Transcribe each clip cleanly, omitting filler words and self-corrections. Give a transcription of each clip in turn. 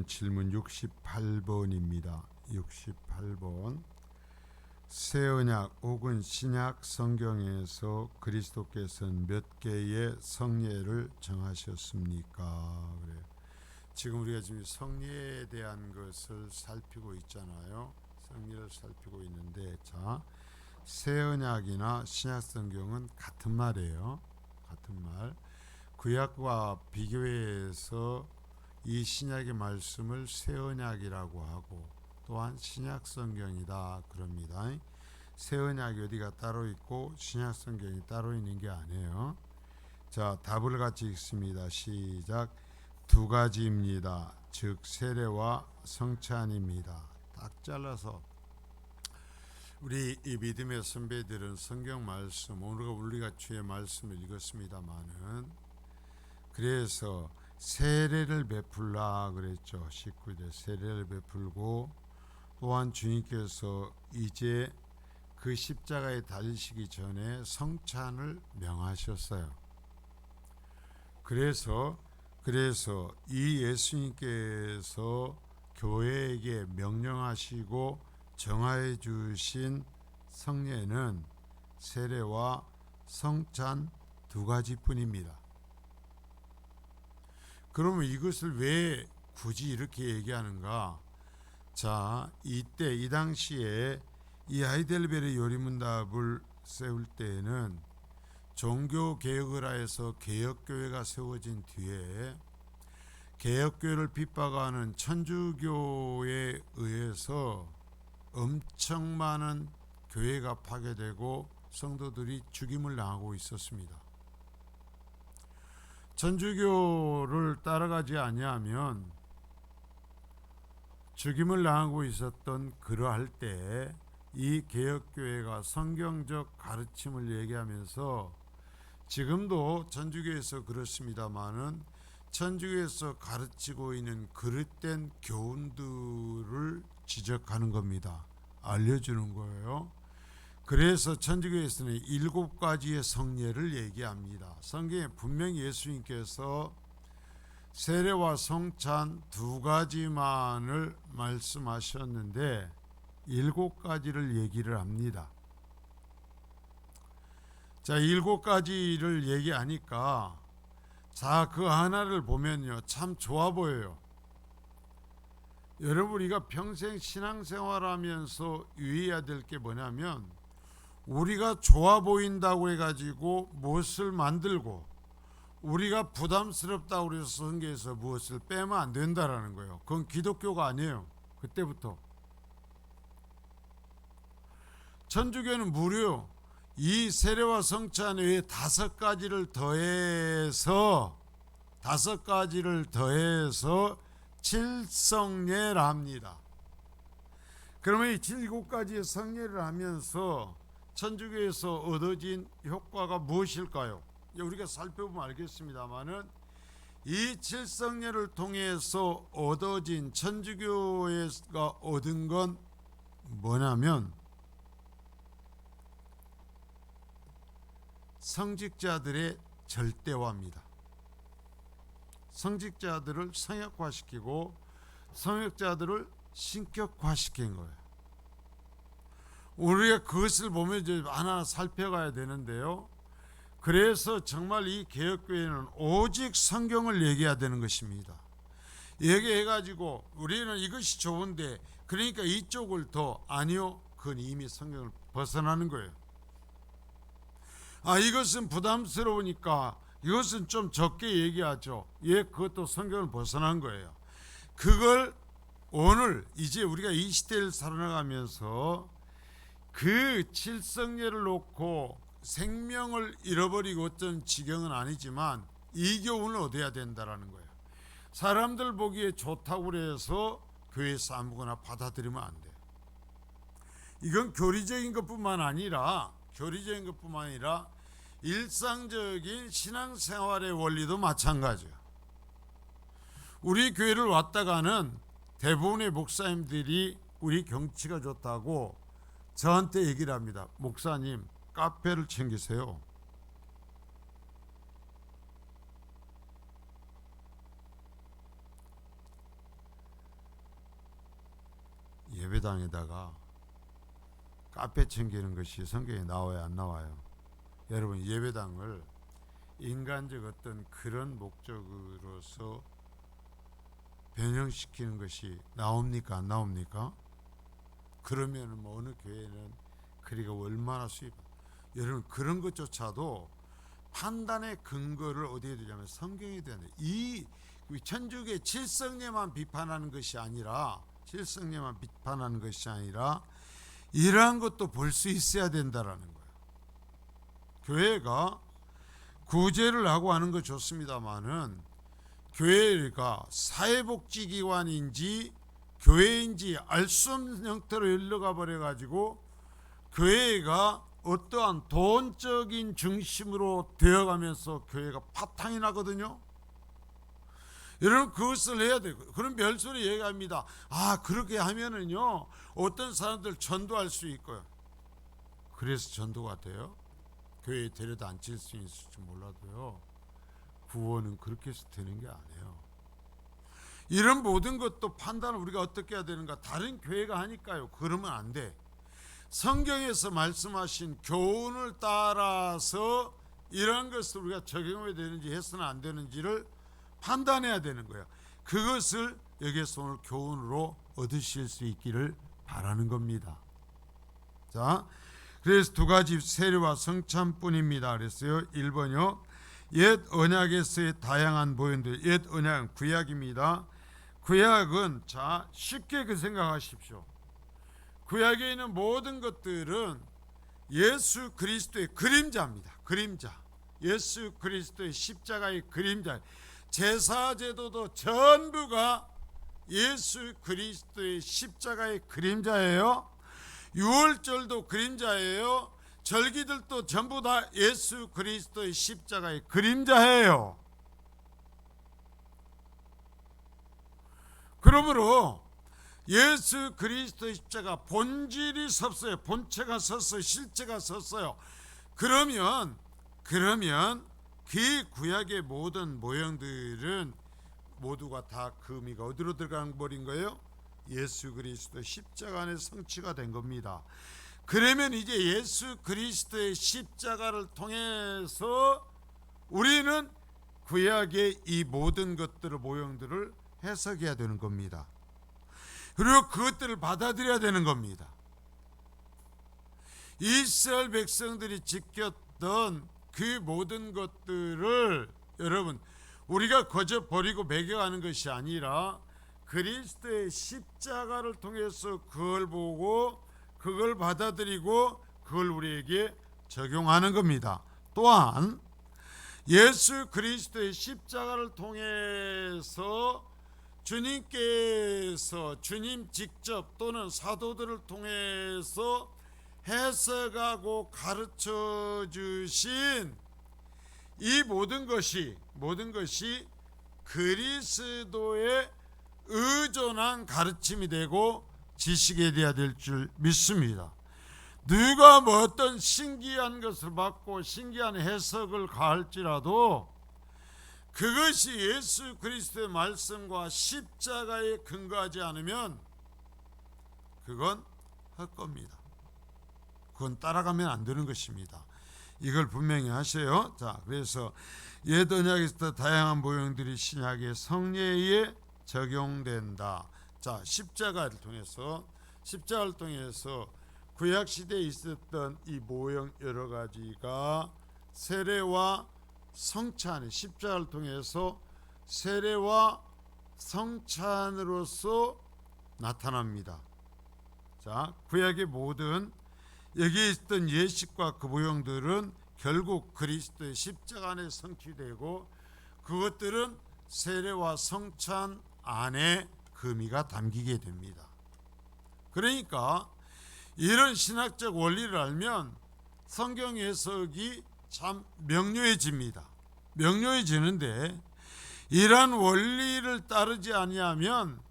질문 68번입니다. 68번. 새언약 혹은 신약 성경에서 그리스도께서는 몇 개의 성례를 정하셨습니까? 그래요. 지금 우리가 지금 성례에 대한 것을 살피고 있잖아요. 성례를 살피고 있는데, 자, 새언약이나 신약 성경은 같은 말이에요. 같은 말. 구약과 비교해서 이 신약의 말씀을 새언약이라고 하고 또한 신약 성경이다 그럽니다. 새언약이 어디가 따로 있고 신약 성경이 따로 있는 게 아니에요. 자, 답을 같이 읽습니다. 시작. 두 가지입니다. 즉 세례와 성찬입니다. 딱 잘라서 우리 이 믿음의 선배들은 성경 말씀, 오늘 우리가 주의 말씀을 읽었습니다마는 그래서 세례를 베풀라 그랬죠. 19절 세례를 베풀고 또한 주님께서 이제 그 십자가에 달리시기 전에 성찬을 명하셨어요. 그래서 이 예수님께서 교회에게 명령하시고 정하여 주신 성례는 세례와 성찬 두 가지뿐입니다. 그러면 이것을 왜 굳이 이렇게 얘기하는가? 자, 이때 이 당시에 이 하이델베르 요리문답을 세울 때에는 종교개혁을 하여서 개혁교회가 세워진 뒤에 개혁교회를 핍박하는 천주교에 의해서 엄청 많은 교회가 파괴되고 성도들이 죽임을 당하고 있었습니다. 천주교를 따라가지 아니하면 죽임을 당하고 있었던 그러할 때 이 개혁교회가 성경적 가르침을 얘기하면서 지금도 천주교에서 그렇습니다마는 천주교에서 가르치고 있는 그릇된 교훈들을 지적하는 겁니다. 알려주는 거예요. 그래서 천주교에서는 7가지의 성례를 얘기합니다. 성경에 분명히 예수님께서 세례와 성찬 두 가지만을 말씀하셨는데 7가지를 얘기를 합니다. 자, 7가지를 얘기하니까 자, 그 하나를 보면요 참 좋아 보여요. 여러분, 우리가 평생 신앙생활하면서 유의해야 될 게 뭐냐면 우리가 좋아 보인다고 해가지고 무엇을 만들고 우리가 부담스럽다고 해서 성경에서 무엇을 빼면 안 된다라는 거예요. 그건 기독교가 아니에요. 그때부터 천주교는 무려 이 세례와 성찬 외에 5가지를 더해서 칠성례라 합니다. 그러면 이 7가지의 성례를 하면서 천주교에서 얻어진 효과가 무엇일까요? 우리가 살펴보면 알겠습니다마는 이 칠성례를 통해서 얻어진 천주교가 얻은 건 뭐냐면 성직자들의 절대화입니다. 성직자들을 성역화시키고 성역자들을 신격화시킨 거예요. 우리가 그것을 보면 이제 하나하나 살펴가야 되는데요. 그래서 정말 이 개혁교회는 오직 성경을 얘기해야 되는 것입니다. 얘기해가지고 우리는 이것이 좋은데 그러니까 이쪽을 더 아니요, 그건 이미 성경을 벗어나는 거예요. 이것은 부담스러우니까 이것은 좀 적게 얘기하죠. 그것도 성경을 벗어난 거예요. 그걸 오늘 이제 우리가 이 시대를 살아나가면서 그 칠성례를 놓고 생명을 잃어버리고 어떤 지경은 아니지만 이 교훈을 얻어야 된다라는 거예요. 사람들 보기에 좋다고 해서 교회에서 아무거나 받아들이면 안 돼요. 이건 교리적인 것뿐만 아니라 일상적인 신앙생활의 원리도 마찬가지예요. 우리 교회를 왔다가는 대부분의 목사님들이 우리 경치가 좋다고 저한테 얘기를 합니다. 목사님, 카페를 챙기세요. 예배당에다가 카페 챙기는 것이 성경에 나와요, 안 나와요? 여러분, 예배당을 인간적 어떤 그런 목적으로서 변형시키는 것이 나옵니까, 안 나옵니까? 그러면 뭐 어느 교회는 그리가 얼마나 수입, 여러분 그런 것조차도 판단의 근거를 어디에 두냐면 성경에 대한, 이 천주교의 칠성례만 비판하는 것이 아니라, 칠성례만 비판하는 것이 아니라 이러한 것도 볼 수 있어야 된다라는 거예요. 교회가 구제를 하고 하는 거 좋습니다만은 교회가 사회복지기관인지 교회인지 알 수 없는 형태로 흘러가 버려 가지고 교회가 어떠한 돈적인 중심으로 되어가면서 교회가 파탄이 나거든요. 여러분, 그것을 해야 돼요. 그런 별소리 얘기합니다. 아, 그렇게 하면은요 어떤 사람들 전도할 수 있고요. 그래서 전도가 돼요? 교회에 데려다 앉힐 수 있을지 몰라도요, 구원은 그렇게 해서 되는 게 아니에요. 이런 모든 것도 판단을 우리가 어떻게 해야 되는가? 다른 교회가 하니까요, 그러면 안 돼. 성경에서 말씀하신 교훈을 따라서 이런 것을 우리가 적용해야 되는지 해서는 안 되는지를 판단해야 되는 거예요. 그것을 여기에서 오늘 교훈으로 얻으실 수 있기를 바라는 겁니다. 자, 그래서 두 가지 세례와 성찬뿐입니다. 그랬어요. 1번요. 옛 언약에서의 다양한 모형들. 옛 언약은 구약입니다. 구약은, 자, 쉽게 그 생각하십시오. 구약에 있는 모든 것들은 예수 그리스도의 그림자입니다. 그림자. 예수 그리스도의 십자가의 그림자. 제사제도도 전부가 예수 그리스도의 십자가의 그림자예요. 유월절도 그림자예요. 절기들도 전부 다 예수 그리스도의 십자가의 그림자예요. 그러므로 예수 그리스도의 십자가 본질이 섰어요. 본체가 섰어요. 실체가 섰어요. 그러면 그 구약의 모든 모형들은 모두가 다 그 의미가 어디로 들어가 버린 거예요? 예수 그리스도 십자가 안에 성취가 된 겁니다. 그러면 이제 예수 그리스도의 십자가를 통해서 우리는 구약의 이 모든 것들을, 모형들을 해석해야 되는 겁니다. 그리고 그것들을 받아들여야 되는 겁니다. 이스라엘 백성들이 지켰던 그 모든 것들을 여러분 우리가 거저 버리고 매겨가는 것이 아니라 그리스도의 십자가를 통해서 그걸 보고 그걸 받아들이고 그걸 우리에게 적용하는 겁니다. 또한 예수 그리스도의 십자가를 통해서 주님께서 주님 직접 또는 사도들을 통해서 해석하고 가르쳐 주신 이 모든 것이 그리스도의 의존한 가르침이 되고 지식이 되어야 될 줄 믿습니다. 누가 뭐 어떤 신기한 것을 받고 신기한 해석을 가할지라도 그것이 예수 그리스도의 말씀과 십자가에 근거하지 않으면 그건 헛겁니다. 그건 따라가면 안 되는 것입니다. 이걸 분명히 하세요. 자, 그래서 옛 언약에서 다양한 모형들이 신약의 성례에 적용된다. 자, 십자가를 통해서 구약 시대에 있었던 이 모형 여러 가지가 세례와 성찬, 십자가를 통해서 세례와 성찬으로서 나타납니다. 자, 구약의 모든 여기에 있던 예식과 그 모형들은 결국 그리스도의 십자가 안에 성취되고 그것들은 세례와 성찬 안에 그 의미가 담기게 됩니다. 그러니까 이런 신학적 원리를 알면 성경 해석이 참 명료해집니다. 명료해지는데 이러한 원리를 따르지 아니하면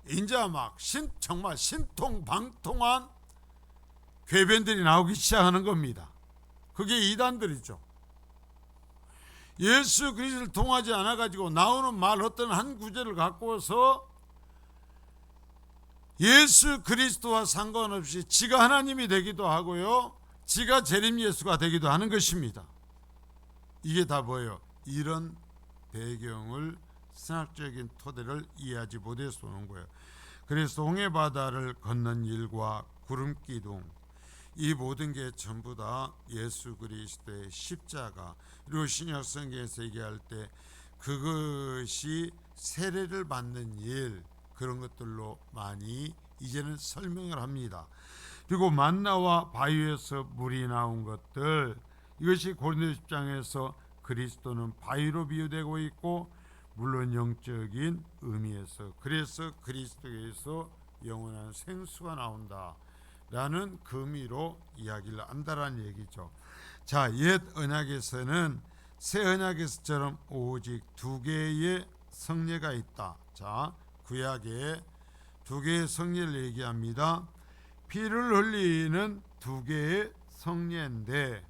이제 막 정말 신통방통한 궤변들이 나오기 시작하는 겁니다. 그게 이단들이죠. 예수 그리스도를 통하지 않아 가지고 나오는 말 어떤 한 구절을 갖고서 예수 그리스도와 상관없이 지가 하나님이 되기도 하고요, 지가 재림 예수가 되기도 하는 것입니다. 이게 다 뭐예요? 이런 배경을, 신학적인 토대를 이해하지 못해서 오는 거예요. 그래서 홍해바다를 건넌 일과 구름기둥, 이 모든 게 전부 다 예수 그리스도의 십자가, 그리고 신약 성경에서 얘기할 때 그것이 세례를 받는 일, 그런 것들로 많이 이제는 설명을 합니다. 그리고 만나와 바위에서 물이 나온 것들, 이것이 고린도 10장에서 그리스도는 바위로 비유되고 있고, 물론 영적인 의미에서, 그래서 그리스도에서 영원한 생수가 나온다 라는 그 의미로 이야기를 한다라는 얘기죠. 자, 옛 언약에서는 새 언약에서처럼 오직 두 개의 성례가 있다. 자, 구약에 두 개의 성례를 얘기합니다. 피를 흘리는 두 개의 성례인데,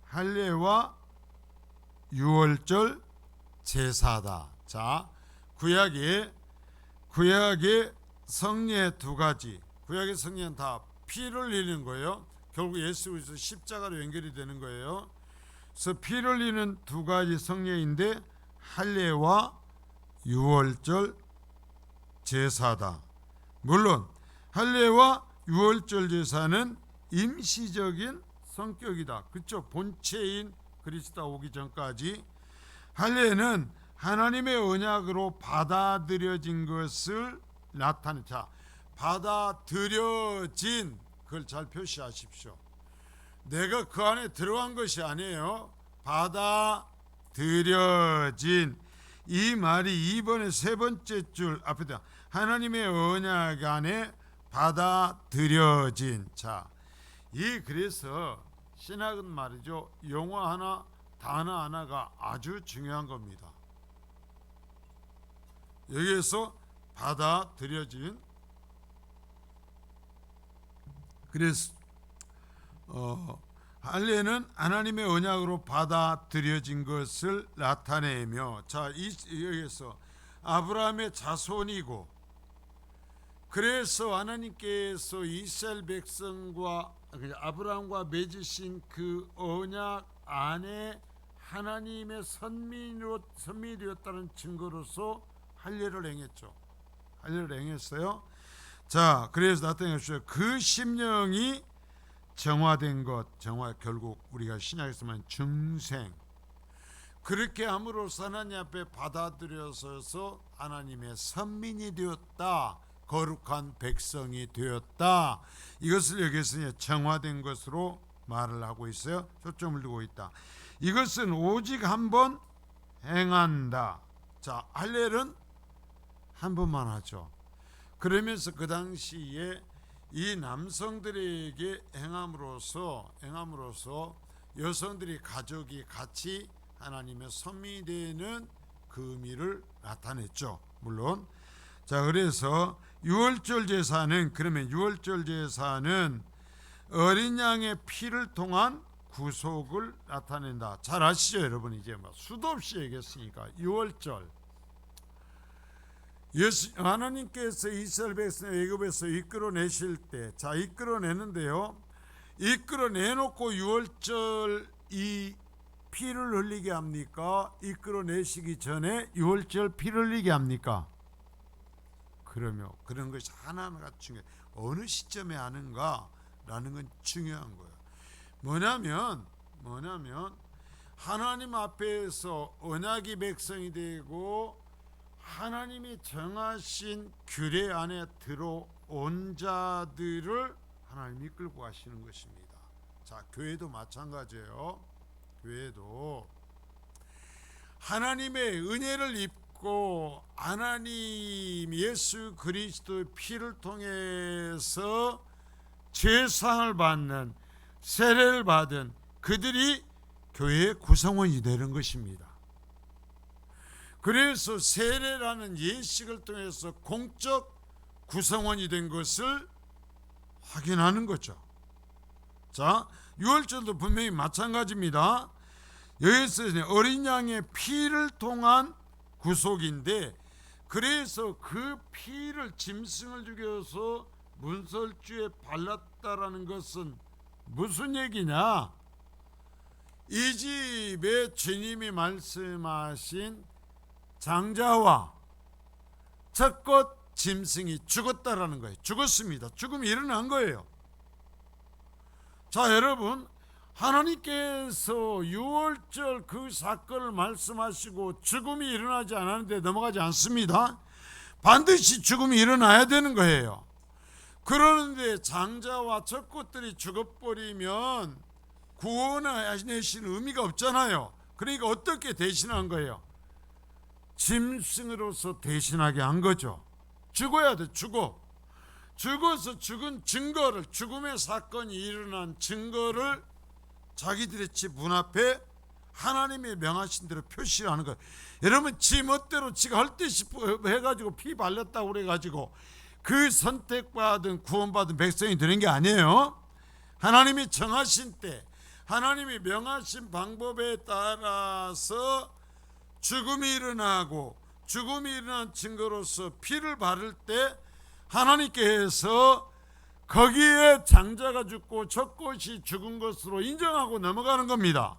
할례와 유월절 제사다. 자, 구약의 성례 두 가지, 구약의 성례는 다 피를 흘리는 거예요. 결국 예수 그리스도 십자가로 연결이 되는 거예요. 그래서 피를 흘리는 두 가지 성례인데 할례와 유월절 제사다. 물론 할례와 유월절 제사는 임시적인 성격이다. 그렇죠? 본체인 그리스도 오기 전까지 할례는 하나님의 언약으로 받아들여진 것을 나타내. 자, 받아들여진, 그걸 잘 표시하십시오. 내가 그 안에 들어간 것이 아니에요. 받아들여진, 이 말이 2번의 세 번째 줄 앞에다 하나님의 언약 안에 받아들여진. 자, 그래서 신학은 말이죠, 용어 하나, 단어 하나가 아주 중요한 겁니다. 여기에서 받아들여진, 그래서 할례는 하나님의 언약으로 받아들여진 것을 나타내며, 자, 여기서 아브라함의 자손이고, 그래서 하나님께서 이스라엘 백성과 아브라함과 맺으신 그 언약 안에 하나님의 선민이 되었다는 증거로서 할례를 행했죠. 할례를 행했어요. 자, 그래서 나타내셨어요. 그 심령이 정화된 것, 결국 우리가 신약에서 말하는 중생, 그렇게 함으로써 하나님 앞에 받아들여서 하나님의 선민이 되었다, 거룩한 백성이 되었다. 이것을 여기서 정화된 것으로 말을 하고 있어요. 초점을 두고 있다. 이것은 오직 한 번 행한다. 자, 할례는 한 번만 하죠. 그러면서 그 당시에 이 남성들에게 행함으로써 여성들이, 가족이 같이 하나님의 선민이 되는 그 의미를 나타냈죠. 물론. 자, 그래서 유월절 제사는, 그러면 유월절 제사는 어린 양의 피를 통한 구속을 나타낸다. 잘 아시죠, 여러분? 이제 뭐 수도 없이 얘기했으니까. 유월절, 하나님께서 이스라엘 백성을 애굽에서 이끌어내실 때, 자, 이끌어내는데요, 이끌어내놓고 유월절 이 피를 흘리게 합니까? 이끌어내시기 전에 유월절 피를 흘리게 합니까? 그러면 그런 것이 하나하나가 중요해요. 어느 시점에 하는가라는 건 중요한 거예요. 뭐냐면 하나님 앞에서 언약의 백성이 되고 하나님이 정하신 규례 안에 들어온 자들을 하나님이 끌고 가시는 것입니다. 자, 교회도 마찬가지예요. 교회도 하나님의 은혜를 입고 하나님 예수 그리스도의 피를 통해서 죄상을 받는, 세례를 받은 그들이 교회의 구성원이 되는 것입니다. 그래서 세례라는 예식을 통해서 공적 구성원이 된 것을 확인하는 거죠. 자, 유월절도 분명히 마찬가지입니다. 여기서 어린 양의 피를 통한 구속인데, 그래서 그 피를 짐승을 죽여서 문설주에 발랐다라는 것은 무슨 얘기냐? 이 집에 주님이 말씀하신 장자와 첫꽃 짐승이 죽었다라는 거예요. 죽었습니다. 죽음이 일어난 거예요. 자, 여러분, 하나님께서 유월절 그 사건을 말씀하시고 죽음이 일어나지 않았는데 넘어가지 않습니다. 반드시 죽음이 일어나야 되는 거예요. 그러는데 장자와 젖꽃들이 죽어버리면 구원하시는 의미가 없잖아요. 그러니까 어떻게 대신한 거예요? 짐승으로서 대신하게 한 거죠. 죽어야 돼. 죽어서 죽은 증거를, 죽음의 사건이 일어난 증거를 자기들의 집 문 앞에 하나님의 명하신 대로 표시하는 거예요. 여러분, 지 멋대로 지가 할 때 싶어 해가지고 피 발렸다고 그래가지고 그 선택받은 구원받은 백성이 되는 게 아니에요. 하나님이 정하신 때, 하나님이 명하신 방법에 따라서 죽음이 일어나고, 죽음이 일어난 증거로서 피를 바를 때 하나님께서 거기에 장자가 죽고 젖꽃이 죽은 것으로 인정하고 넘어가는 겁니다.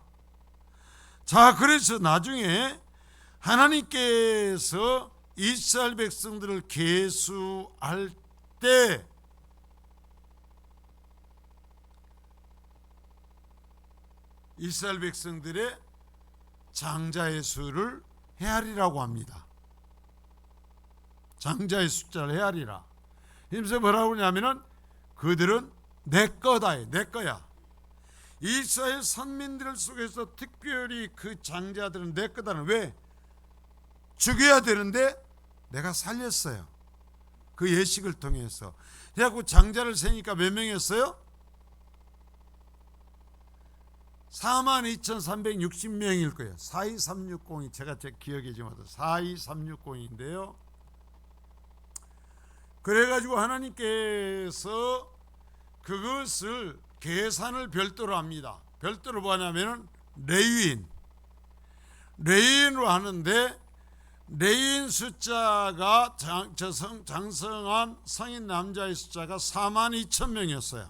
자, 그래서 나중에 하나님께서 이스라엘 백성들을 계수할 때 이스라엘 백성들의 장자의 수를 헤아리라고 합니다. 장자의 숫자를 헤아리라. 그래서 뭐라고 하냐면은 그들은 내 거다, 내 거야. 이스라엘 선민들 속에서 특별히 그 장자들은 내 거다는, 왜? 죽여야 되는데 내가 살렸어요. 그 예식을 통해서. 그래갖고 장자를 세니까 몇 명이었어요? 42,360명일 거예요. 42360이 제가 제 기억이 좀 와서 42360인데요. 그래가지고 하나님께서 그것을 계산을 별도로 합니다. 별도로 뭐냐면은 레위인으로 하는데, 레위인 숫자가 장성한 성인 남자의 숫자가 42,000명이었어요.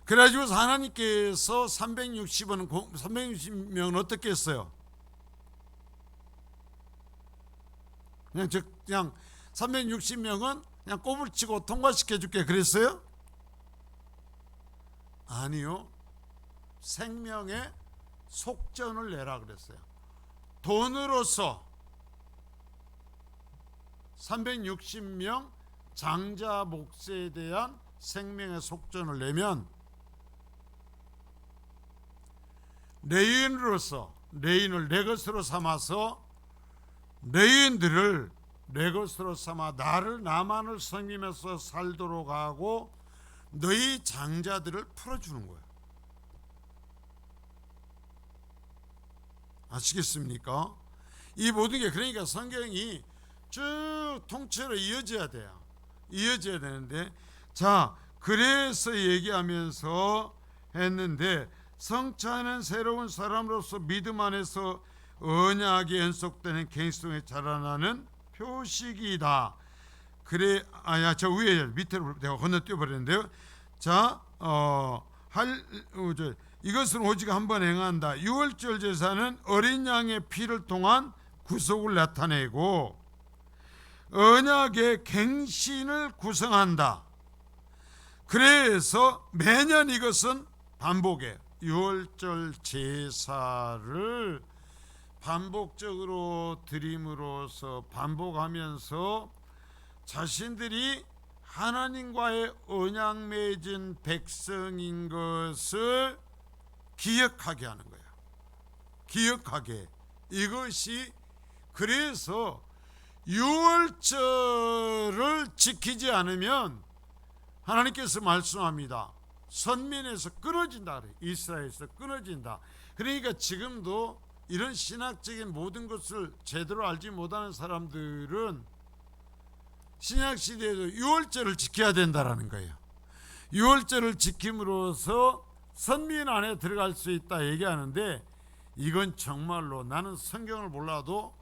그래가지고 하나님께서 360명은 어떻게 했어요? 그냥 360명은 그냥 꼽을 치고 통과시켜 줄게 그랬어요? 아니요. 생명의 속전을 내라 그랬어요. 돈으로서 360명 장자 몫에 대한 생명의 속전을 내면, 레위인으로서 레위인을 내 것으로 삼아서 레위인들을 내 것으로 삼아 나만을 섬기면서 살도록 하고 너희 장자들을 풀어주는 거예요. 아시겠습니까? 이 모든 게, 그러니까 성경이 쭉 통째로 이어져야 돼요. 이어져야 되는데, 자, 그래서 얘기하면서 했는데, 성찬은 새로운 사람으로서 믿음 안에서 언약에 연속되는 개인성에 자라나는 표식이다. 그래, 저 위에 밑으로 내가 건너뛰어 버렸는데요. 자, 이것은 오직 한 번 행한다. 유월절 제사는 어린 양의 피를 통한 구속을 나타내고 언약의 갱신을 구성한다. 그래서 매년 이것은 반복해요. 유월절 제사를 반복적으로 드림으로써 반복하면서 자신들이 하나님과의 언약 맺은 백성인 것을 기억하게 하는 거예요. 기억하게. 이것이, 그래서 유월절을 지키지 않으면 하나님께서 말씀합니다. 선민에서 끊어진다. 이스라엘에서 끊어진다. 그러니까 지금도 이런 신학적인 모든 것을 제대로 알지 못하는 사람들은 신약시대에도 유월절을 지켜야 된다라는 거예요. 유월절을 지킴으로써 선민 안에 들어갈 수 있다 얘기하는데, 이건 정말로 나는 성경을 몰라도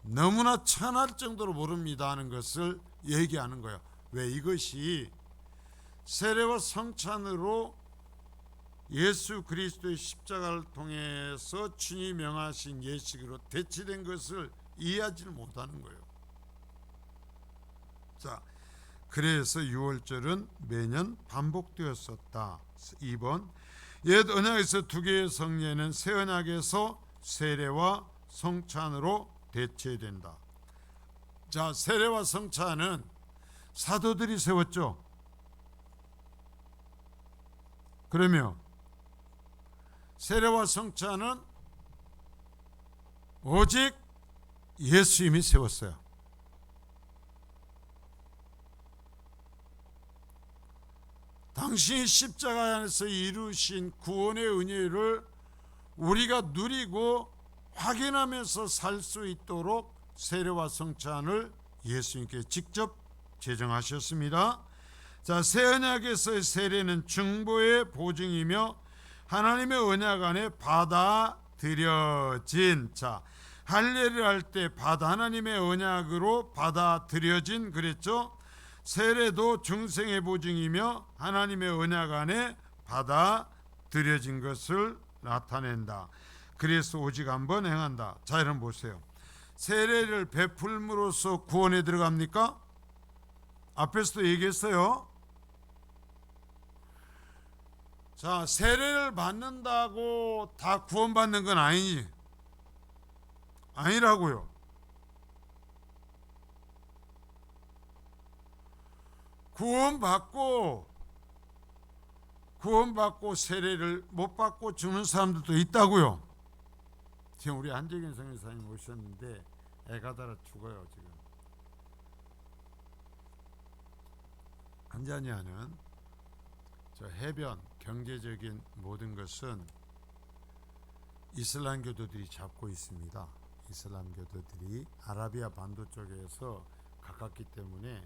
너무나 천할 정도로 모릅니다 하는 것을 얘기하는 거예요. 왜? 이것이 세례와 성찬으로 예수 그리스도의 십자가를 통해서 주님이 명하신 예식으로 대체된 것을 이해하지 못하는 거예요. 자, 그래서 유월절은 매년 반복되었었다. 2번, 옛 언약에서 두 개의 성례는 새 언약에서 세례와 성찬으로 대체된다. 자, 세례와 성찬은 사도들이 세웠죠. 그러면 세례와 성찬은 오직 예수님이 세웠어요. 당신이 십자가 안에서 이루신 구원의 은혜를 우리가 누리고 확인하면서 살 수 있도록 세례와 성찬을 예수님께 직접 제정하셨습니다. 자, 새 언약에서의 세례는 중보의 보증이며 하나님의 언약 안에 받아들여진, 자, 할례를 할 때 하나님의 언약으로 받아들여진 그랬죠. 세례도 중생의 보증이며 하나님의 언약 안에 받아들여진 것을 나타낸다. 그래서 오직 한 번 행한다. 자, 여러분 보세요. 세례를 베풀므로써 구원에 들어갑니까? 앞에서도 얘기했어요. 자, 세례를 받는다고 다 구원받는 건 아니라고요. 구원받고 세례를 못 받고 죽는 사람들도 있다고요. 지금 우리 한재균 선교사님 오셨는데 애가 달아 죽어요. 지금 한자니아는 저 해변 경제적인 모든 것은 이슬람교도들이 잡고 있습니다. 이슬람교도들이 아라비아 반도 쪽에서 가깝기 때문에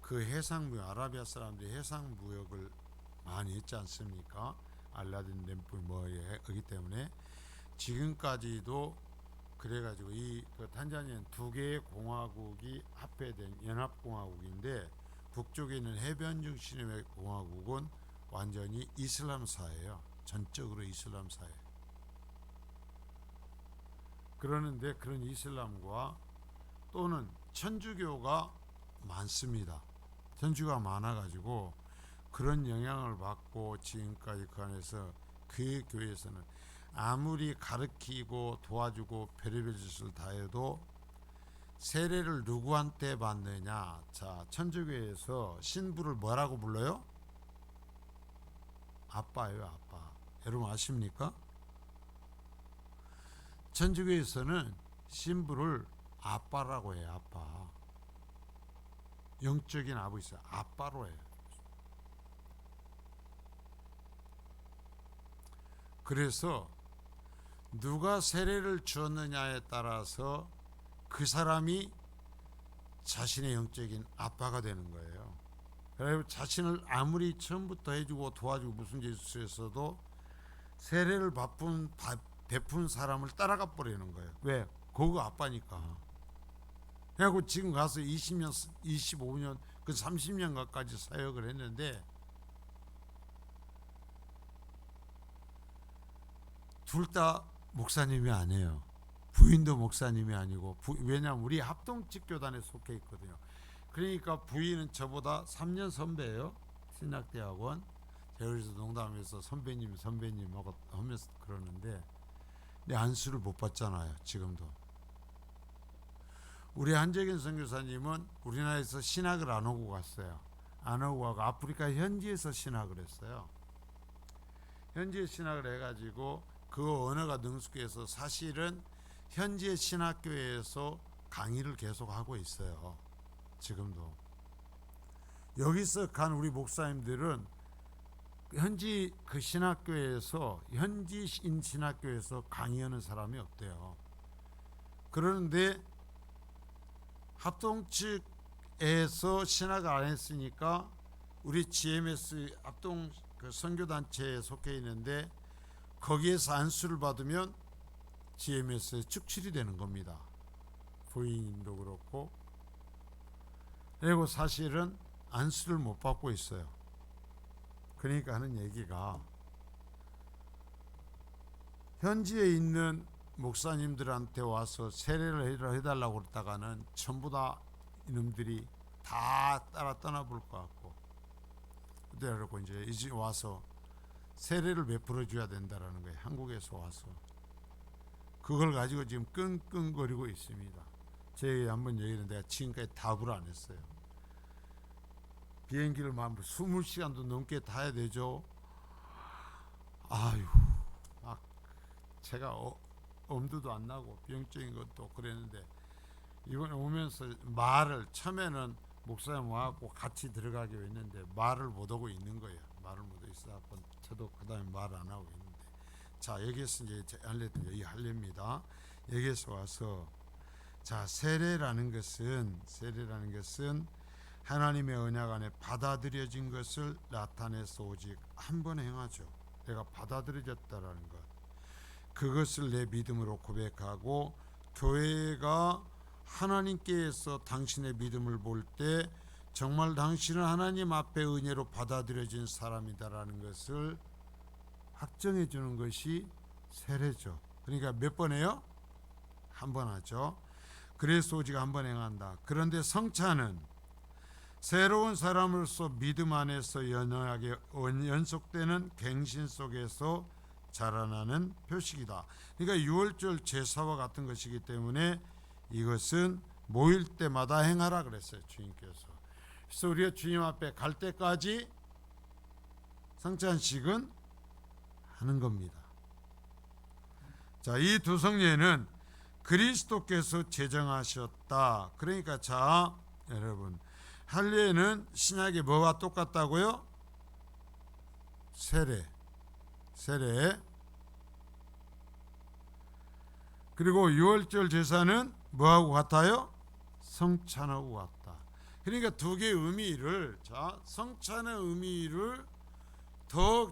그 해상무역, 아라비아 사람들이 해상무역을 많이 했지 않습니까? 알라딘 램프 뭐이기 때문에 지금까지도 그래가지고 그 탄자니아는 두 개의 공화국이 합해된 연합공화국인데 북쪽에 있는 해변 중심의 공화국은 완전히 이슬람사예요. 전적으로 이슬람사예요. 그러는데 그런 이슬람과 또는 천주교가 많습니다. 천주교가 많아가지고 그런 영향을 받고 지금까지 그 안에서 그 교회에서는 아무리 가르치고 도와주고 별의별 짓을 다 해도 세례를 누구한테 받느냐. 자, 천주교에서 신부를 뭐라고 불러요? 아빠예요. 아빠. 여러분 아십니까? 천주교에서는 신부를 아빠라고 해요. 아빠. 영적인 아버지, 아빠로 해요. 그래서 누가 세례를 주었느냐에 따라서 그 사람이 자신의 영적인 아빠가 되는 거예요. 그래서 자신을 아무리 처음부터 해주고 도와주고 무슨 짓을 했어도 세례를 베푼 사람을 따라가 버리는 거예요. 왜? 그거 아빠니까. 그래갖고 지금 가서 20년, 25년, 그 30년 가까이 사역을 했는데 둘 다 목사님이 아니에요. 부인도 목사님이 아니고 왜냐하면 우리 합동직교단에 속해 있거든요. 그러니까 부인은 저보다 3년 선배예요. 신학대학원. 제가 그래서 농담해서 선배님 하고 하면서 그러는데 내 안수를 못 받잖아요. 지금도. 우리 한재균 선교사님은 우리나라에서 신학을 안 오고 갔어요. 안 오고 가고 아프리카 현지에서 신학을 했어요. 현지에 신학을 해가지고 그 언어가 능숙해서 사실은 현지의 신학교에서 강의를 계속하고 있어요. 지금도. 여기서 간 우리 목사님들은 현지 그 신학교에서 현지인 신학교에서 강의하는 사람이 없대요. 그러는데 합동 측에서 신학을 안 했으니까 우리 GMS 합동 그 선교단체에 속해 있는데 거기에서 안수를 받으면 GMS에 축출이 되는 겁니다. 부인도 그렇고. 그리고 사실은 안수를 못 받고 있어요. 그러니까 하는 얘기가, 현지에 있는 목사님들한테 와서 세례를 해달라고 그러다가는 전부 다 이놈들이 다 따라 떠나볼 것 같고, 그래고 이제 와서 세례를 베풀어 줘야 된다라는 거예요. 한국에서 와서 그걸 가지고 지금 끙끙거리고 있습니다. 제가 한번 얘기는 내가 지금까지 답을 안 했어요. 비행기를 막 20시간도 넘게 타야 되죠. 아유, 막 제가 엄두도 안 나고 병적인 것도 그랬는데, 이번에 오면서 말을, 처음에는 목사님 와갖고 같이 들어가기로 했는데 말을 못 하고 있는 거예요. 말을 못 하고 있어갖고 저도 그 다음에 말 안 하고 있는데, 자, 여기에서 이제 여기 할례입니다. 여기에서 와서, 자, 세례라는 것은 하나님의 언약 안에 받아들여진 것을 나타내서 오직 한 번 행하죠. 내가 받아들여졌다라는 것, 그것을 내 믿음으로 고백하고, 교회가 하나님께서 당신의 믿음을 볼 때 정말 당신은 하나님 앞에 은혜로 받아들여진 사람이다라는 것을 확정해 주는 것이 세례죠. 그러니까 몇 번 해요? 한 번 하죠. 그래서 오직 한 번 행한다. 그런데 성찬은 새로운 사람으로서 믿음 안에서 연하게 연속되는 갱신 속에서 자라나는 표식이다. 그러니까 유월절 제사와 같은 것이기 때문에 이것은 모일 때마다 행하라 그랬어요, 주님께서. 그래서 우리가 주님 앞에 갈 때까지 성찬식은 하는 겁니다. 자, 이 두 성례는 그리스도께서 제정하셨다. 그러니까 자, 여러분, 할례는 신약에 뭐가 똑같다고요? 세례. 그리고 유월절 제사는 뭐하고 같아요? 성찬하고 같다. 그러니까 두 개의 의미를, 자, 성찬의 의미를 더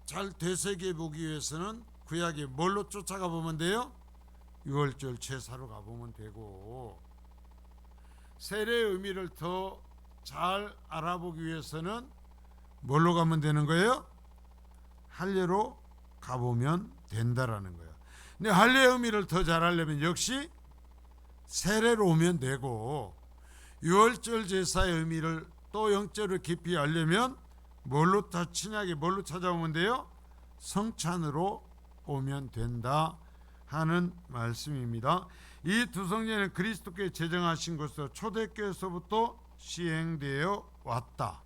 잘 되새겨 보기 위해서는 구약에 뭘로 쫓아가 보면 돼요? 유월절 제사로 가보면 되고, 세례의 의미를 더 잘 알아보기 위해서는 뭘로 가면 되는 거예요? 할례로 가보면 된다라는 거예요. 근데 할례의 의미를 더 잘 알려면 역시 세례로 오면 되고, 유월절 제사의 의미를 또 영적으로 깊이 알려면 뭘로 친하게 뭘로 찾아오면 돼요? 성찬으로 오면 된다 하는 말씀입니다. 이 두 성례는 그리스도께 제정하신 것으로 초대교회에서부터 시행되어 왔다.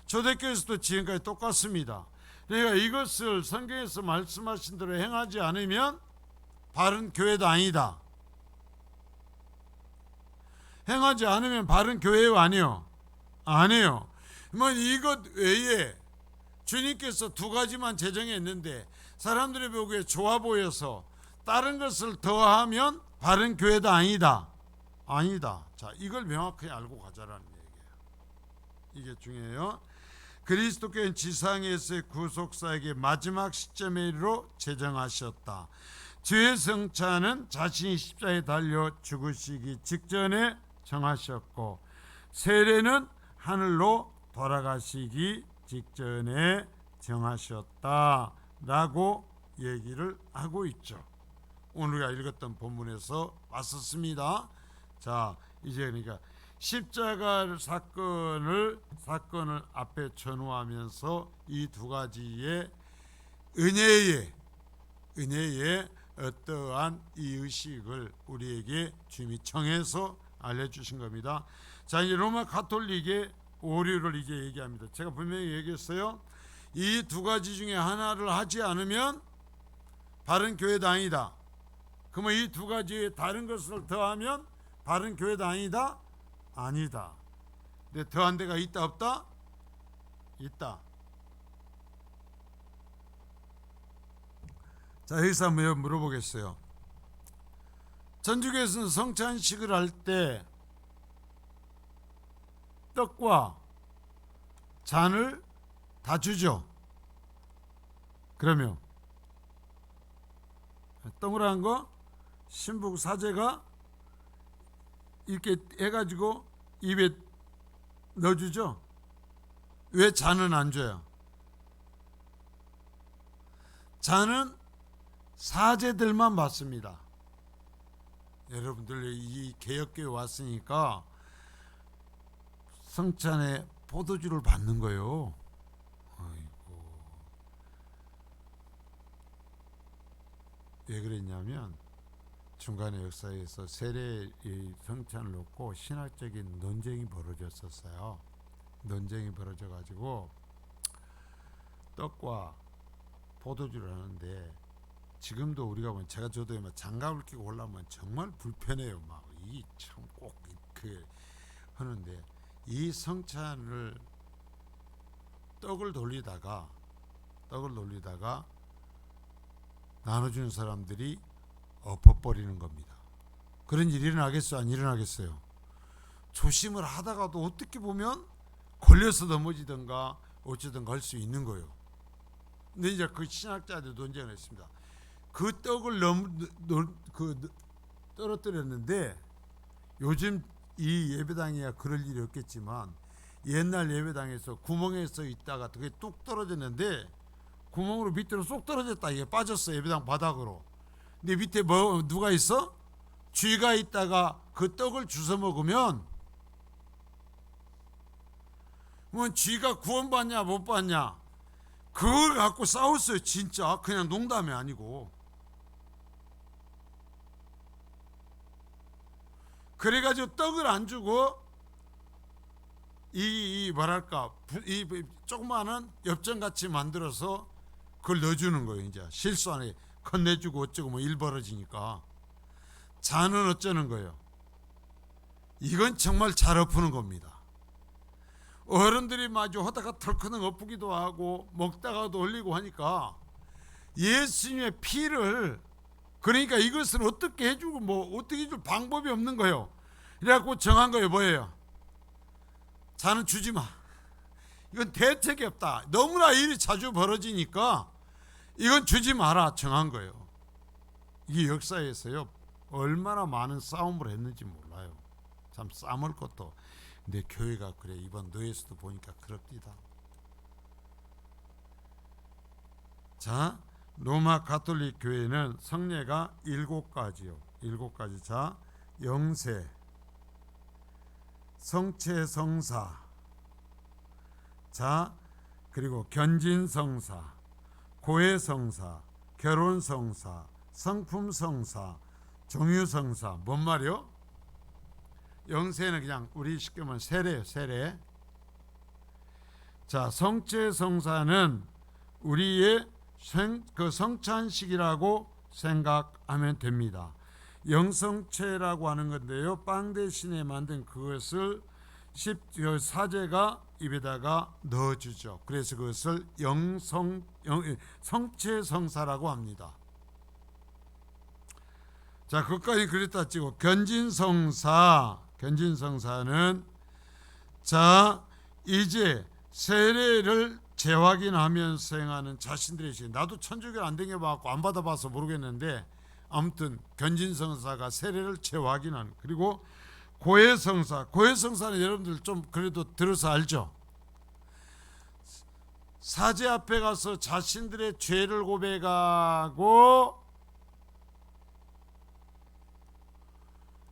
초대교회에서도 지금까지 똑같습니다. 그러니까 이것을 성경에서 말씀하신 대로 행하지 않으면 바른 교회도 아니다. 행하지 않으면 바른 교회요, 아니요? 아니요. 뭐 이것 외에 주님께서 두 가지만 제정했는데 사람들이 보기에 좋아 보여서 다른 것을 더하면 바른 교회도 아니다. 아니다. 자, 이걸 명확히 알고 가자라는 얘기예요. 이게 중요해요. 그리스도께는 지상에서의 구속사에게 마지막 시점에 이르러 제정하셨다. 주의 성찬은 자신이 십자가에 달려 죽으시기 직전에 정하셨고, 세례는 하늘로 돌아가시기 직전에 정하셨다라고 얘기를 하고 있죠. 오늘 우리가 읽었던 본문에서 봤었습니다. 자, 이제 그러니까 십자가 사건을 앞에 전후하면서 이 두 가지의 은혜의 어떠한 이 의식을 우리에게 주님이 정해서 알려주신 겁니다. 자, 이제 로마 가톨릭의 오류를 이제 얘기합니다. 제가 분명히 얘기했어요. 이 두 가지 중에 하나를 하지 않으면 바른 교회도 아니다. 그러면 이 두 가지에 다른 것을 더하면 바른 교회도 아니다? 아니다. 근데 더한 데가 있다 없다? 있다. 자, 여기서 한번 물어보겠어요. 전주교에서는 성찬식을 할 때 떡과 잔을 다 주죠. 그러면 동그란 거 신부 사제가 이렇게 해가지고 입에 넣어주죠. 왜 잔은 안 줘요? 잔은 사제들만 받습니다. 여러분들 이 개혁교회 왔으니까 성찬에 포도주를 받는 거예요. 아이고. 왜 그랬냐면 중간에 역사에서 세례 성찬을 놓고 신학적인 논쟁이 벌어졌었어요. 논쟁이 벌어져가지고 떡과 포도주를 하는데, 지금도 우리가 보면 제가 저도 장갑을 끼고 올라오면 정말 불편해요. 막 이 참 꼭 그 하는데, 이 성찬을 떡을 돌리다가 나눠주는 사람들이 엎어버리는 겁니다. 그런 일이 일어나겠어요? 안 일어나겠어요? 조심을 하다가도 어떻게 보면 걸려서 넘어지든가 어쩌든가 할 수 있는 거예요. 근데 이제 그 신학자들 논쟁을 했습니다. 그 떡을 떨어뜨렸는데, 요즘 이 예배당이야 그럴 일이 없겠지만 옛날 예배당에서 구멍에서 있다가 그게 뚝 떨어졌는데 구멍으로 밑으로 쏙 떨어졌다. 이게 빠졌어, 예배당 바닥으로. 근데 밑에 누가 있어? 쥐가 있다가 그 떡을 주워 먹으면 쥐가 구원받냐 못 받냐 그걸 갖고 싸웠어요. 진짜 그냥 농담이 아니고. 그래가지고 떡을 안 주고 이 조그마한 엽전같이 만들어서 그걸 넣어주는 거예요. 이제 실수 안에 건네주고 어쩌고 뭐 일 벌어지니까. 잔은 어쩌는 거예요? 이건 정말 잘 엎는 겁니다. 어른들이 마주 하다가 털커녕 엎기도 하고 먹다가도 올리고 하니까 예수님의 피를, 그러니까 이것을 어떻게 해주고 뭐 어떻게 해줄 방법이 없는 거예요. 그래갖고 정한 거예요. 뭐예요? 잔은 주지 마. 이건 대책이 없다. 너무나 일이 자주 벌어지니까 이건 주지 마라 정한 거예요. 이게 역사에서요 얼마나 많은 싸움을 했는지 몰라요. 참 싸울 것도. 근데 교회가 그래. 이번 노예수도 보니까 그럽디다. 자, 로마 가톨릭 교회는 성례가 7가지요. 7가지. 자, 영세, 성체성사, 자, 그리고 견진성사, 고해성사, 결혼성사, 성품성사, 종유성사. 뭔 말이요? 영세는 그냥 우리 쉽게 말하면 세례예요. 세례. 자, 성체성사는 우리의 그 성찬식이라고 생각하면 됩니다. 영성체라고 하는 건데요, 빵 대신에 만든 그것을 사제가 입에다가 넣어주죠. 그래서 그것을 성체성사라고 합니다. 자, 그것까지 그랬다 치고 견진성사는 자, 이제 세례를 재확인하면서 행하는 자신들의 신. 나도 천주교 안 댕겨봐갖고 안 받아봐서 모르겠는데, 아무튼 견진성사가 세례를 재확인하는. 그리고 고해성사는 여러분들 좀 그래도 들어서 알죠? 사제 앞에 가서 자신들의 죄를 고백하고,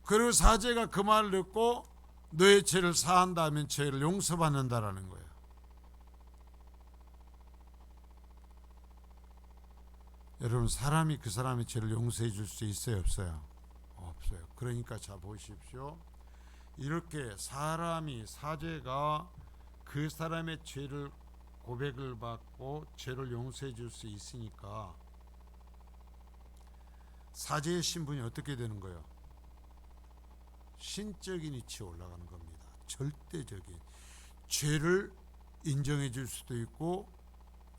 그리고 사제가 그 말을 듣고 너의 죄를 사한다면 죄를 용서받는다라는 거예요. 여러분, 사람이 그 사람의 죄를 용서해 줄 수 있어요, 없어요? 없어요. 그러니까 자 보십시오. 이렇게 사제가 그 사람의 죄를 고백을 받고 죄를 용서해 줄 수 있으니까 사제의 신분이 어떻게 되는 거예요? 신적인 위치에 올라가는 겁니다. 절대적인. 죄를 인정해 줄 수도 있고,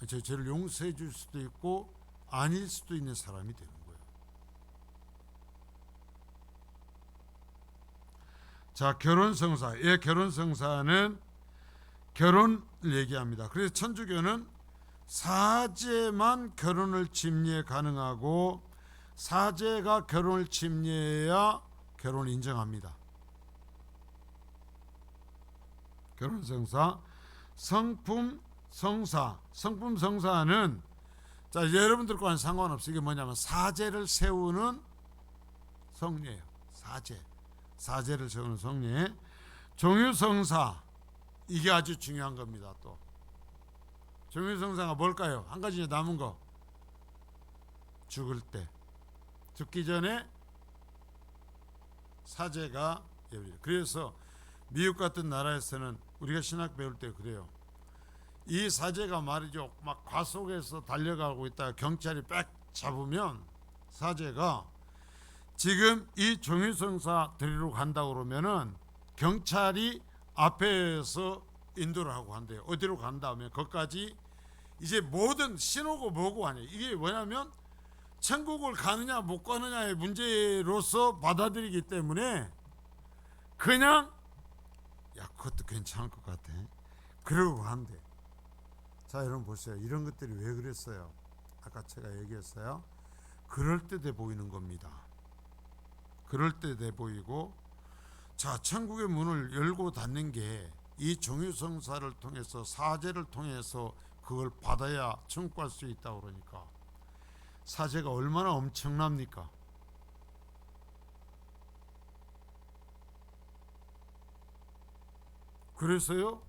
죄를 용서해 줄 수도 있고 아닐 수도 있는 사람이 되는 거예요. 자, 결혼성사. 예, 결혼성사는 결혼을 얘기합니다. 그래서 천주교는 사제만 결혼을 침례 가능하고 사제가 결혼을 침례해야 결혼을 인정합니다. 결혼성사, 성품성사. 성품성사는 자, 여러분들과는 상관없어요. 이게 뭐냐면 사제를 세우는 성례예요. 사제를 세우는 성례. 종유성사, 이게 아주 중요한 겁니다. 또 종유성사가 뭘까요? 한 가지 남은 거, 죽을 때, 죽기 전에 사제가 예비해요. 그래서 미국 같은 나라에서는 우리가 신학 배울 때 그래요. 이 사제가 말이죠, 막 과속해서 달려가고 있다가 경찰이 빽 잡으면 사제가 지금 이 종유성사 드리러 간다고 그러면은 경찰이 앞에서 인도를 하고 한대요. 어디로 간다 하면 거기까지 이제 모든 신호고 뭐고 아니에요. 이게 뭐냐면 천국을 가느냐 못 가느냐의 문제로서 받아들이기 때문에 그냥 야, 그것도 괜찮을 것 같아, 그러고 한대. 자, 여러분 보세요. 이런 것들이 왜 그랬어요? 아까 제가 얘기했어요. 그럴듯해 보이는 겁니다. 그럴듯해 보이고, 자, 천국의 문을 열고 닫는 게 이 종유성사를 통해서, 사제를 통해서 그걸 받아야 천국 갈 수 있다고 그러니까 사제가 얼마나 엄청납니까? 그래서요,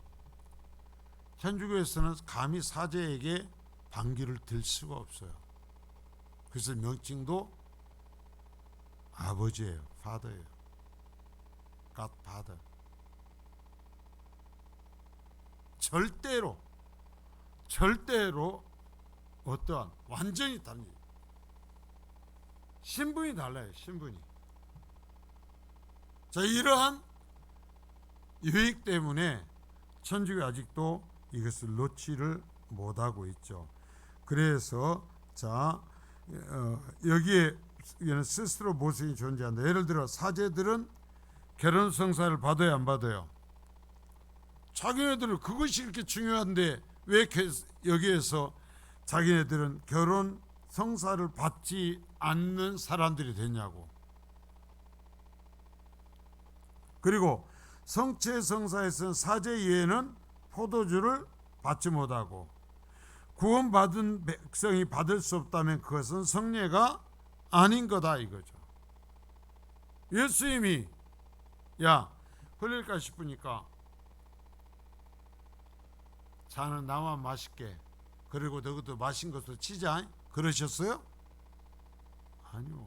천주교에서는 감히 사제에게 반기를 들 수가 없어요. 그래서 명칭도 아버지예요. father예요. godfather. 절대로 어떠한 완전히 다릅니다. 신분이 달라요. 신분이. 자, 이러한 유익 때문에 천주교 아직도 이것을 놓지를 못하고 있죠. 그래서 자, 여기에는 스스로 모순이 존재한다. 예를 들어 사제들은 결혼 성사를 받아야 안 받아요? 자기네들은 그것이 이렇게 중요한데 왜 여기에서 자기네들은 결혼 성사를 받지 않는 사람들이 됐냐고. 그리고 성체 성사에서는 사제 이외에는 포도주를 받지 못하고, 구원받은 백성이 받을 수 없다면 그것은 성례가 아닌 거다 이거죠. 예수님이 야, 흘릴까 싶으니까 자는 나만 마실게, 그리고 너희도 마신 것도 치자, 그러셨어요? 아니요.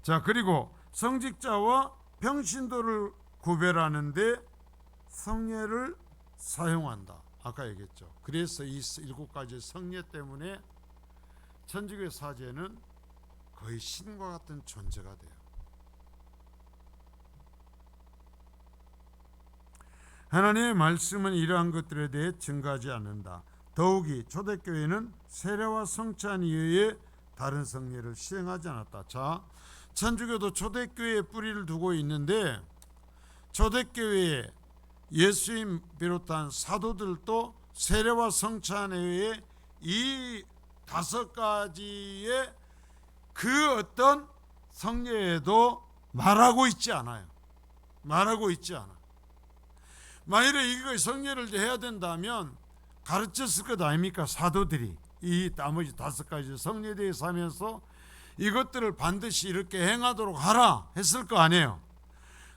자, 그리고 성직자와 평신도를 구별하는데 성례를 사용한다. 아까 얘기했죠. 그래서 이 7가지 성례 때문에 천주교 사제는 거의 신과 같은 존재가 돼요. 하나님의 말씀은 이러한 것들에 대해 증가하지 않는다. 더욱이 초대교회는 세례와 성찬 이외에 다른 성례를 시행하지 않았다. 자, 천주교도 초대교회에 뿌리를 두고 있는데 초대교회에 예수님 비롯한 사도들도 세례와 성찬 외에 이 5가지의 그 어떤 성례에도 말하고 있지 않아요. 말하고 있지 않아. 만일에 이거 성례를 해야 된다면 가르쳤을 것 아닙니까? 사도들이 이 나머지 5가지 성례에 대해서 하면서 이것들을 반드시 이렇게 행하도록 하라 했을 거 아니에요.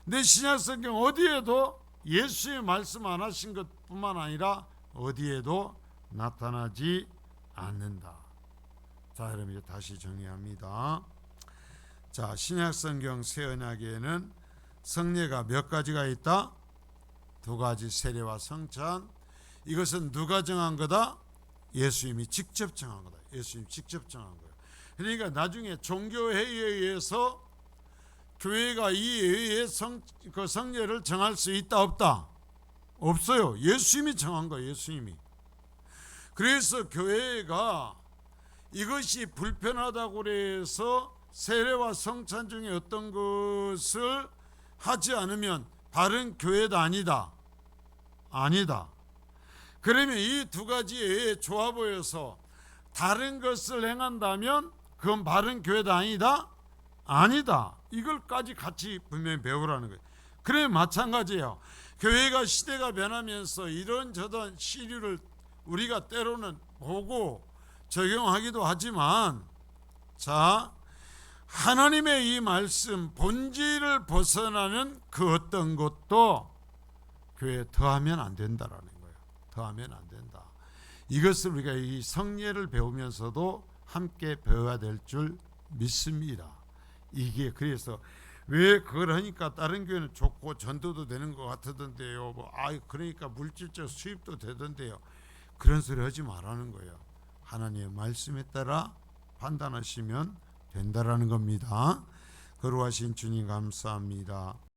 근데 신약성경 어디에도 예수의 말씀 안 하신 것뿐만 아니라 어디에도 나타나지 않는다. 자, 여러분 이제 다시 정리합니다. 자, 신약성경 새 언약에는 성례가 몇 가지가 있다? 2가지, 세례와 성찬. 이것은 누가 정한 거다? 예수님이 직접 정한 거다. 예수님이 직접 정한 거예요. 그러니까 나중에 종교회의에 의해서 교회가 이 외에 그 성례를 정할 수 있다 없다? 없어요. 예수님이 정한 거예요. 예수님이. 그래서 교회가 이것이 불편하다고 해서 세례와 성찬 중에 어떤 것을 하지 않으면 바른 교회도 아니다. 아니다. 그러면 이 2가지에 좋아 보여서 다른 것을 행한다면 그건 바른 교회다 아니다? 아니다. 이걸까지 같이 분명히 배우라는 거예요. 그래 마찬가지예요. 교회가 시대가 변하면서 이런저런 시류를 우리가 때로는 보고 적용하기도 하지만, 자, 하나님의 이 말씀 본질을 벗어나는 그 어떤 것도 교회에 더하면 안 된다라는 거예요. 더하면 안 된다. 이것을 우리가 이 성례를 배우면서도 함께 배워야 될 줄 믿습니다. 이게 그래서 왜 그걸 하니까 다른 교회는 좋고 전도도 되는 것 같던데요. 그러니까 물질적 수입도 되던데요. 그런 소리 하지 말라는 거예요. 하나님의 말씀에 따라 판단하시면 된다라는 겁니다. 거룩하신 주님 감사합니다.